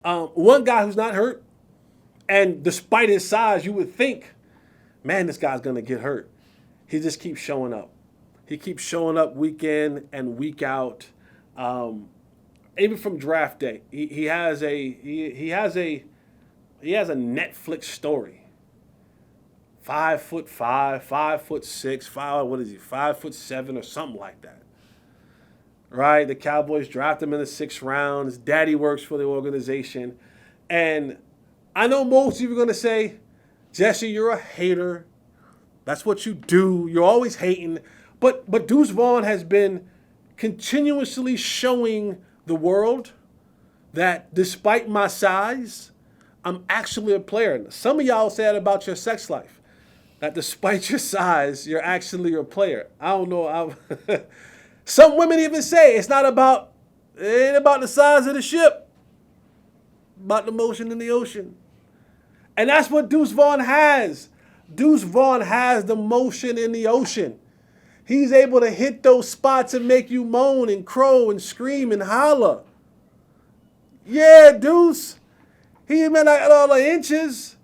One guy who's not hurt, and despite his size, you would think, man, this guy's going to get hurt. He just keeps showing up. He keeps showing up week in and week out. Even from draft day, he has a Netflix story. 5'5", 5'6", what is he? 5'7" or something like that. Right? The Cowboys draft him in the 6th round. His daddy works for the organization. And I know most of you are going to say, Jesse, you're a hater. That's what you do. You're always hating. But Deuce Vaughn has been continuously showing the world that despite my size, I'm actually a player. Some of y'all say that about your sex life. That despite your size, you're actually a player. I don't know. Some women even say it ain't about the size of the ship, about the motion in the ocean. And that's what Deuce Vaughn has. Deuce Vaughn has the motion in the ocean. He's able to hit those spots and make you moan and crow and scream and holler. Yeah, Deuce. He may not have all the inches,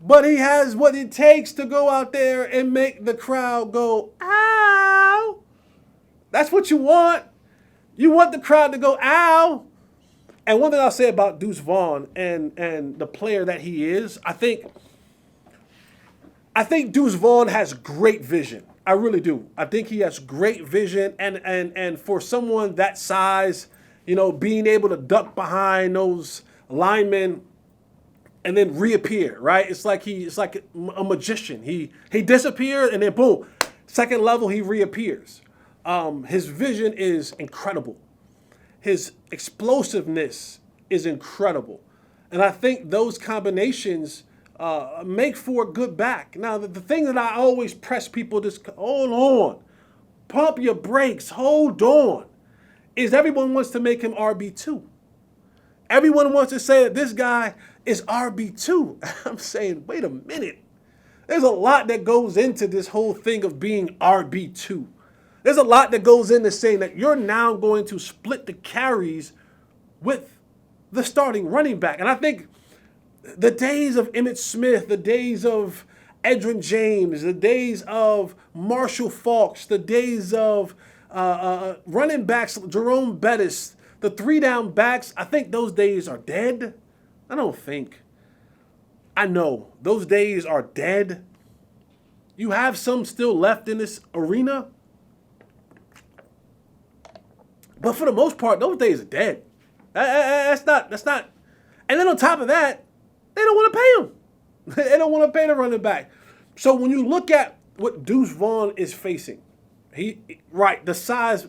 but he has what it takes to go out there and make the crowd go, ow. That's what you want. You want the crowd to go, ow. And one thing I'll say about Deuce Vaughn and the player that he is, I think Deuce Vaughn has great vision. I really do. I think he has great vision. And for someone that size, being able to duck behind those linemen and then reappear, right? It's like a magician. He disappears and then boom, second level, he reappears. His vision is incredible. His explosiveness is incredible. And I think those combinations make for a good back. Now, the thing that I always press people, just hold on, pump your brakes, hold on, is everyone wants to make him RB2. Everyone wants to say that this guy is RB2. I'm saying, wait a minute. There's a lot that goes into this whole thing of being RB2. There's a lot that goes into saying that you're now going to split the carries with the starting running back. And I think the days of Emmitt Smith, the days of Edgerrin James, the days of Marshall Faulk, the days of running backs, Jerome Bettis, the 3-down backs, I think those days are dead. I know those days are dead. You have some still left in this arena. But for the most part, those days are dead. That's not. And then on top of that, they don't want to pay him. They don't want to pay the running back. So when you look at what Deuce Vaughn is facing, the size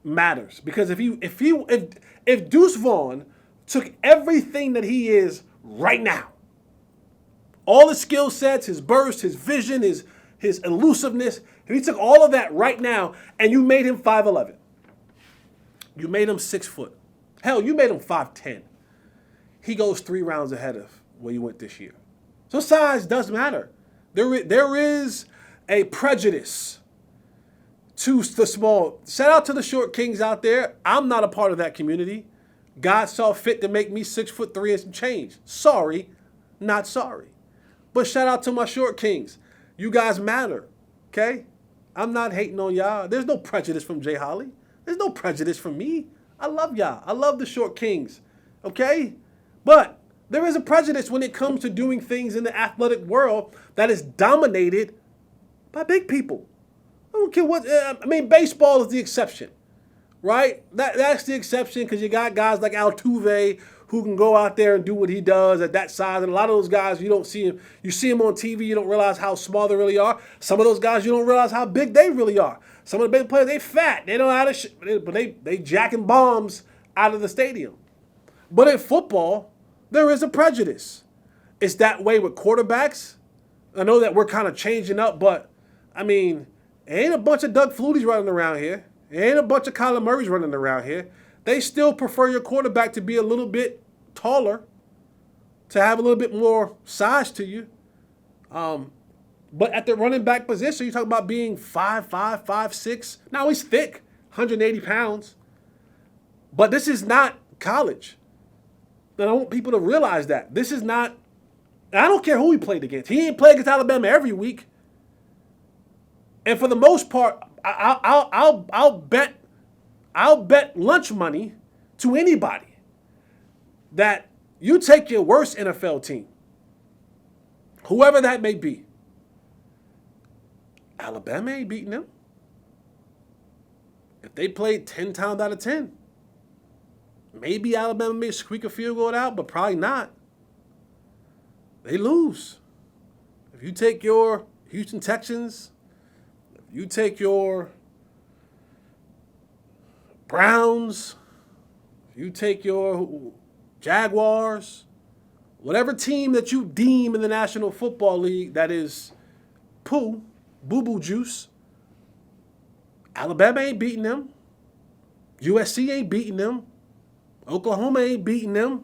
matters. Because if Deuce Vaughn took everything that he is right now, all his skill sets, his burst, his vision, his elusiveness, if he took all of that right now and you made him 5'11", you made him 6 foot. Hell, you made him 5'10". He goes 3 rounds ahead of where you went this year. So size does matter. There is a prejudice to the small. Shout out to the short kings out there. I'm not a part of that community. God saw fit to make me 6'3" and some change. Sorry, not sorry. But shout out to my short kings. You guys matter, okay? I'm not hating on y'all. There's no prejudice from Jay Holley. There's no prejudice from me. I love y'all. I love the short kings, okay? But there is a prejudice when it comes to doing things in the athletic world that is dominated by big people. I don't care what, baseball is the exception, right? That's the exception because you got guys like Altuve who can go out there and do what he does at that size. And a lot of those guys, you don't see him. You see him on TV, you don't realize how small they really are. Some of those guys, you don't realize how big they really are. Some of the big players, they fat. They don't know how to but they jacking bombs out of the stadium. But in football, there is a prejudice. It's that way with quarterbacks. I know that we're kind of changing up, but, ain't a bunch of Doug Flutys running around here. Ain't a bunch of Kyler Murrays running around here. They still prefer your quarterback to be a little bit taller, to have a little bit more size to you. But at the running back position, you talk about being 5'5", 5'6". Now he's thick, 180 pounds. But this is not college. And I want people to realize that. This is not, and I don't care who he played against. He ain't played against Alabama every week. And for the most part, I'll bet lunch money to anybody that you take your worst NFL team, whoever that may be. Alabama ain't beating them. If they played 10 times out of 10, maybe Alabama may squeak a field goal out, but probably not. They lose. If you take your Houston Texans, if you take your Browns, if you take your Jaguars, whatever team that you deem in the National Football League that is boo-boo juice, Alabama ain't beating them. USC ain't beating them. Oklahoma ain't beating them.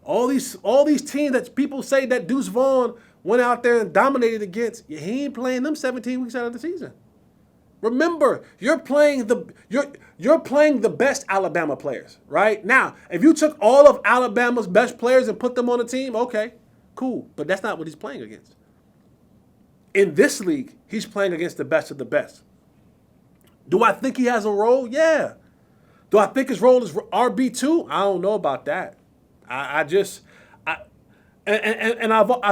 All these teams that people say that Deuce Vaughn went out there and dominated against, he ain't playing them 17 weeks out of the season. Remember, you're playing the best Alabama players, right? Now, if you took all of Alabama's best players and put them on a team, okay, cool. But that's not what he's playing against. In this league, he's playing against the best of the best. Do I think he has a role? Yeah. Do I think his role is RB2? I don't know about that. I've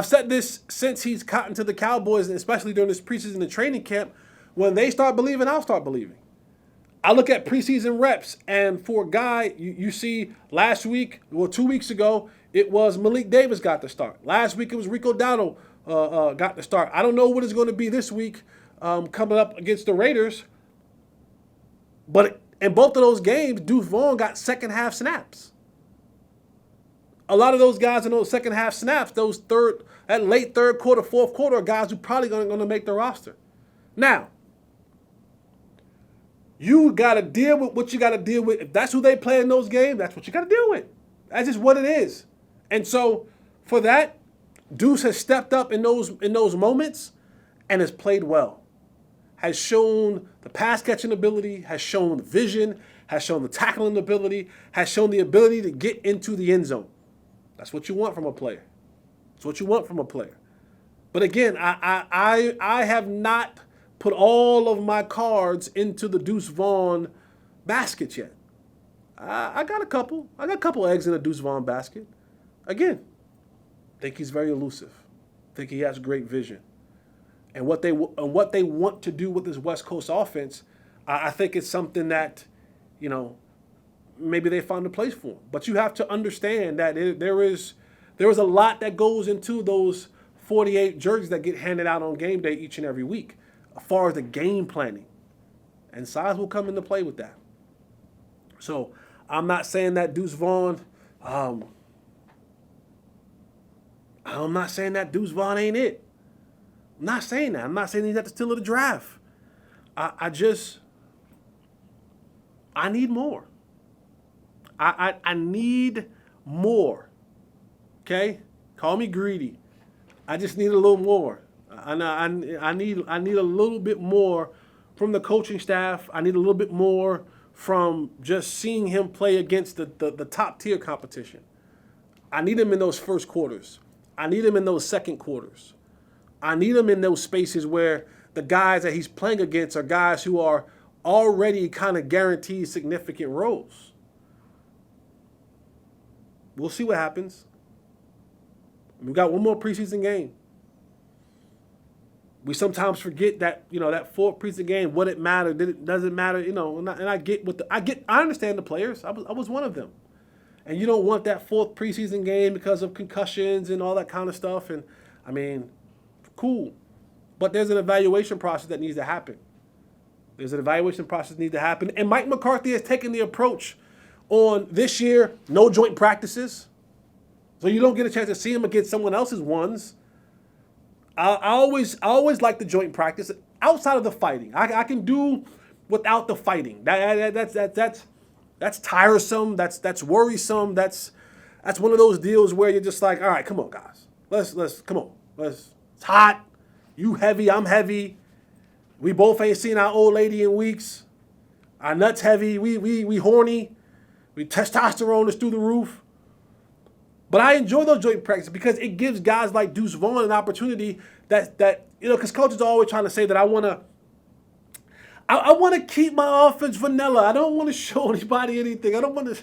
said this since he's gotten to the Cowboys, and especially during this preseason and training camp. When they start believing, I'll start believing. I look at preseason reps, and for a guy, you see last week, 2 weeks ago, it was Malik Davis got the start. Last week, it was Rico Dowdle got the start. I don't know what it's going to be this week coming up against the Raiders. But in both of those games, Deuce Vaughn got second half snaps. A lot of those guys in those second half snaps, that late third quarter, fourth quarter, are guys who probably going to make the roster. Now, you got to deal with what you got to deal with. If that's who they play in those games, that's what you got to deal with. That's just what it is. And so for that, Deuce has stepped up in those moments and has played well. Has shown the pass catching ability, has shown the vision, has shown the tackling ability, has shown the ability to get into the end zone. That's what you want from a player. That's what you want from a player. But again, I have not put all of my cards into the Deuce Vaughn basket yet. I got a couple. I got a couple eggs in the Deuce Vaughn basket. Again, think he's very elusive. Think he has great vision. And what they want to do with this West Coast offense, I think it's something that, maybe they found a place for him. But you have to understand that there is a lot that goes into those 48 jerseys that get handed out on game day each and every week, as far as the game planning. And size will come into play with that. So I'm not saying that Deuce Vaughn, I'm not saying that Deuce Vaughn ain't it. I'm not saying that. I'm not saying he's at the still of the draft. I need more. I need more. Okay? Call me greedy. I just need a little more. I need a little bit more from the coaching staff. I need a little bit more from just seeing him play against the top tier competition. I need him in those first quarters. I need him in those second quarters. I need him in those spaces where the guys that he's playing against are guys who are already kind of guaranteed significant roles. We'll see what happens. We got one more preseason game. We sometimes forget that, that fourth preseason game, what it mattered, it doesn't matter, and I understand the players. I was one of them. And you don't want that fourth preseason game because of concussions and all that kind of stuff. And cool. But there's an evaluation process that needs to happen. And Mike McCarthy has taken the approach on this year, no joint practices. So you don't get a chance to see him against someone else's ones. I always like the joint practice outside of the fighting. I can do without the fighting. That's tiresome. That's worrisome. That's one of those deals where you're just like, all right, come on, guys. Let's come on. It's hot. You heavy, I'm heavy. We both ain't seen our old lady in weeks. Our nuts heavy. We horny. We testosterone is through the roof. But I enjoy those joint practices because it gives guys like Deuce Vaughn an opportunity that because coaches are always trying to say that I want to keep my offense vanilla. I don't want to show anybody anything. I don't want to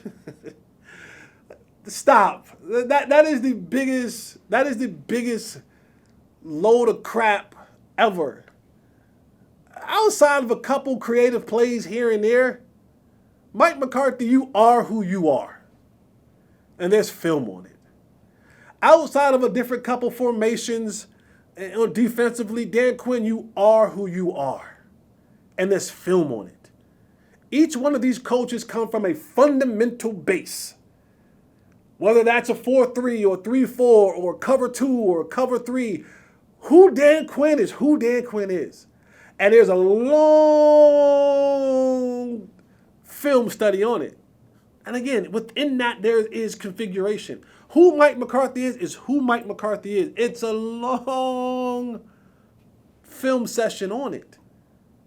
stop. That is the biggest load of crap ever. Outside of a couple creative plays here and there, Mike McCarthy, you are who you are. And there's film on it. Outside of a different couple formations defensively, Dan Quinn, you are who you are. And there's film on it. Each one of these coaches come from a fundamental base. Whether that's a 4-3 or 3-4 or cover 2 or cover 3, who Dan Quinn is who Dan Quinn is. And there's a long film study on it. And again, within that, there is configuration. Who Mike McCarthy is who Mike McCarthy is. It's a long film session on it.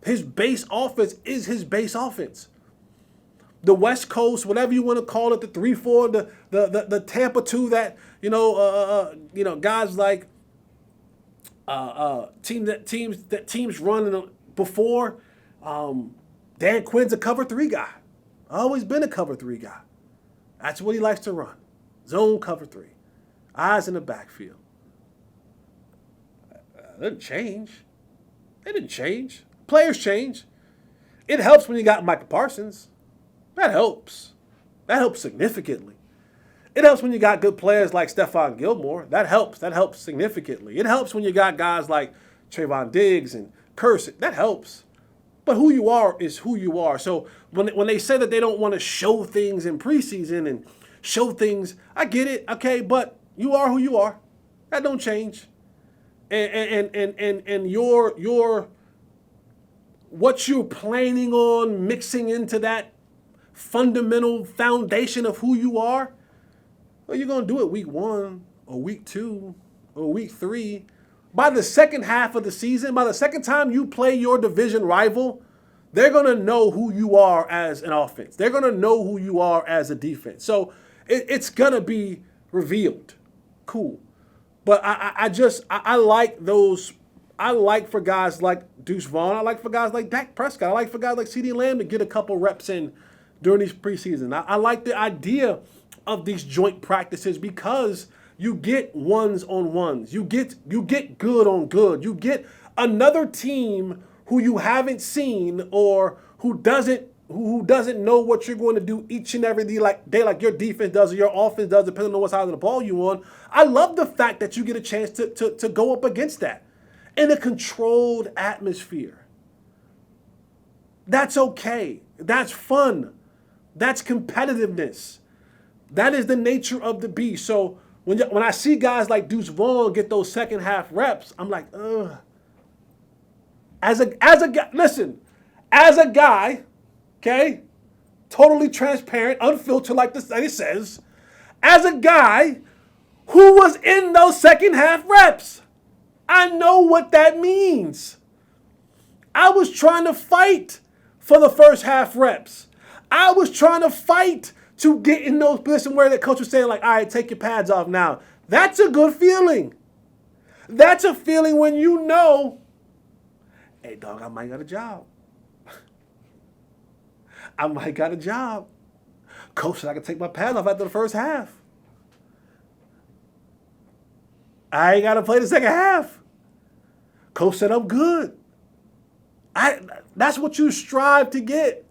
His base offense is his base offense. The West Coast, whatever you want to call it, the 3-4, the Tampa 2 that, guys like teams running before. Dan Quinn's a cover 3 guy. Always been a cover 3 guy. That's what he likes to run. Zone cover 3. Eyes in the backfield. It didn't change. It didn't change. Players change. It helps when you got Micah Parsons. That helps. That helps significantly. It helps when you got good players like Stephon Gilmore. That helps. That helps significantly. It helps when you got guys like Trayvon Diggs and Curse. That helps. But who you are is who you are. So when they say that they don't want to show things in preseason and show things, I get it, okay, but you are who you are. That don't change. And your what you're planning on mixing into that fundamental foundation of who you are, well, you're going to do it week 1 or week 2 or week 3. By the second half of the season, by the second time you play your division rival, they're going to know who you are as an offense. They're going to know who you are as a defense. So it's going to be revealed. Cool. But I like those. I like for guys like Deuce Vaughn. I like for guys like Dak Prescott. I like for guys like CeeDee Lamb to get a couple reps in during these preseason. I like the idea of these joint practices because you get ones-on-ones. You get good on good. You get another team who you haven't seen or who doesn't know what you're going to do each and every day like your defense does or your offense does, depending on what side of the ball you on. I love the fact that you get a chance to go up against that in a controlled atmosphere. That's okay. That's fun. That's competitiveness. That is the nature of the beast. So when I see guys like Deuce Vaughn get those second half reps, I'm like, ugh. As a guy, okay, totally transparent, unfiltered like the study says, as a guy who was in those second half reps, I know what that means. I was trying to fight for the first half reps. I was trying to fight to get in those positions where the coach was saying, like, all right, take your pads off now. That's a good feeling. That's a feeling when you know, hey, dog, I might got a job. I might got a job. Coach said I can take my pads off after the first half. I ain't got to play the second half. Coach said I'm good. That's what you strive to get.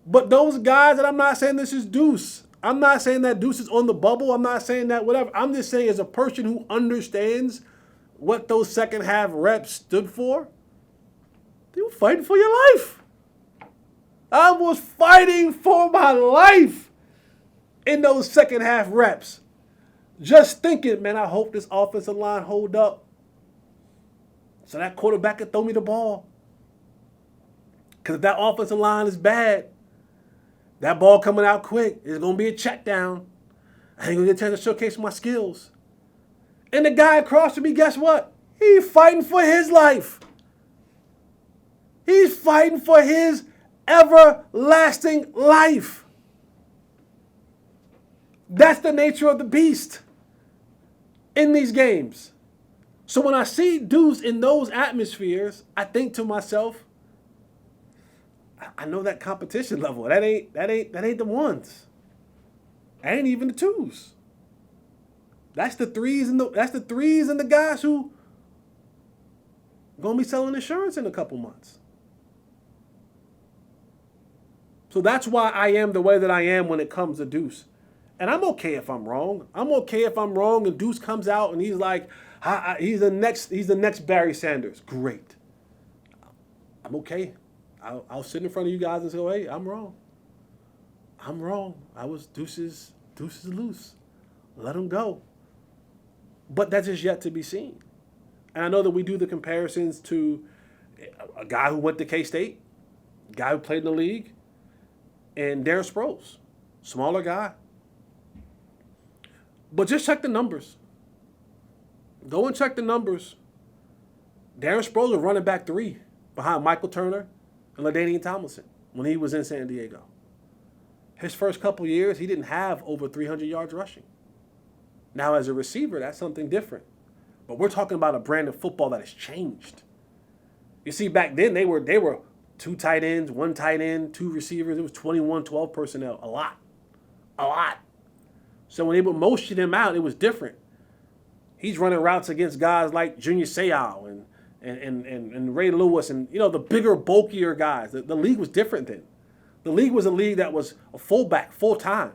But those guys, and I'm not saying this is Deuce. I'm not saying that Deuce is on the bubble. I'm not saying that whatever. I'm just saying as a person who understands what those second half reps stood for, they were fighting for your life. I was fighting for my life in those second half reps. Just thinking, man, I hope this offensive line hold up so that quarterback can throw me the ball. Because if that offensive line is bad, that ball coming out quick is going to be a check down. I ain't going to get a chance to showcase my skills. And the guy across from me, guess what? He's fighting for his life. He's fighting for his everlasting life. That's the nature of the beast in these games. So when I see Deuce in those atmospheres, I think to myself, I know that competition level. That ain't the ones. That ain't even the twos. That's the threes and the guys who gonna be selling insurance in a couple months. So that's why I am the way that I am when it comes to Deuce. And I'm okay if I'm wrong. I'm okay if I'm wrong and Deuce comes out and he's like, he's the next Barry Sanders. Great. I'm okay. I'll sit in front of you guys and say, hey, I'm wrong. I'm wrong. Deuce's loose. Let him go. But that's just yet to be seen. And I know that we do the comparisons to a guy who went to K-State, a guy who played in the league, and Darren Sproles, smaller guy. But just check the numbers. Go and check the numbers. Darren Sproles was running back 3 behind Michael Turner and LaDainian Tomlinson when he was in San Diego. His first couple years, he didn't have over 300 yards rushing. Now, as a receiver, that's something different. But we're talking about a brand of football that has changed. You see, back then, they were 2 tight ends, 1 tight end, 2 receivers. It was 21, 12 personnel. A lot. So when they would motion him out, it was different. He's running routes against guys like Junior Seau and Ray Lewis and, the bigger, bulkier guys. The league was different then. The league was a league that was a fullback, full-time.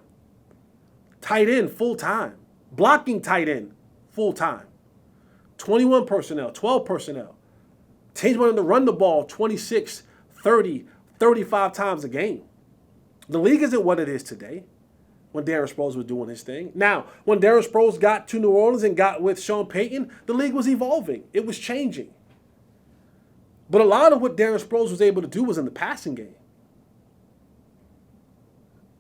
Tight end, full-time. Blocking tight end, full-time. 21 personnel, 12 personnel. Teams wanted to run the ball 26, 30, 35 times a game. The league isn't what it is today when Darren Sproles was doing his thing. Now, when Darren Sproles got to New Orleans and got with Sean Payton, the league was evolving. It was changing. But a lot of what Darren Sproles was able to do was in the passing game.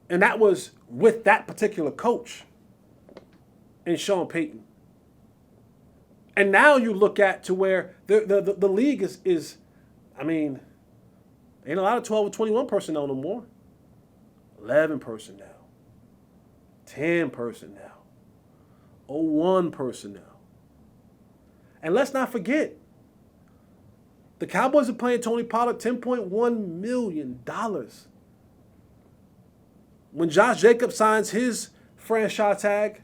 And that was with that particular coach and Sean Payton. And now you look at to where the league is, ain't a lot of 12 or 21 personnel no more. 11 personnel. 10 personnel. 01 personnel. And let's not forget, the Cowboys are paying Tony Pollard $10.1 million. When Josh Jacobs signs his franchise tag,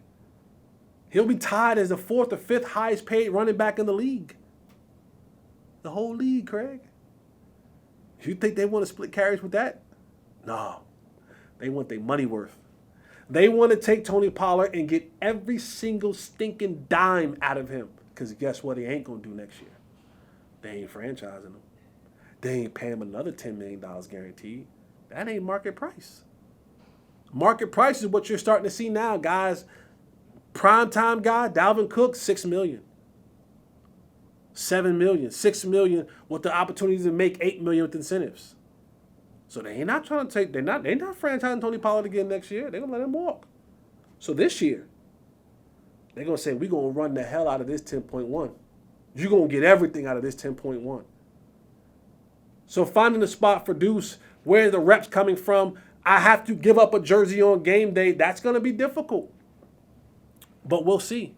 he'll be tied as the 4th or 5th highest paid running back in the league. The whole league, Craig. You think they want to split carries with that? No. They want their money worth. They want to take Tony Pollard and get every single stinking dime out of him. Because guess what he ain't going to do next year? They ain't franchising him. They ain't paying him another $10 million guaranteed. That ain't market price. Market price is what you're starting to see now, guys. Primetime guy, Dalvin Cook, $6 million. $7 million, $6 million with the opportunity to make $8 million with incentives. So they're not franchising Tony Pollard again next year. They're gonna let him walk. So this year, they're gonna say, we're gonna run the hell out of this 10.1. You're gonna get everything out of this 10.1. So finding a spot for Deuce, where the reps coming from, I have to give up a jersey on game day. That's gonna be difficult. But we'll see.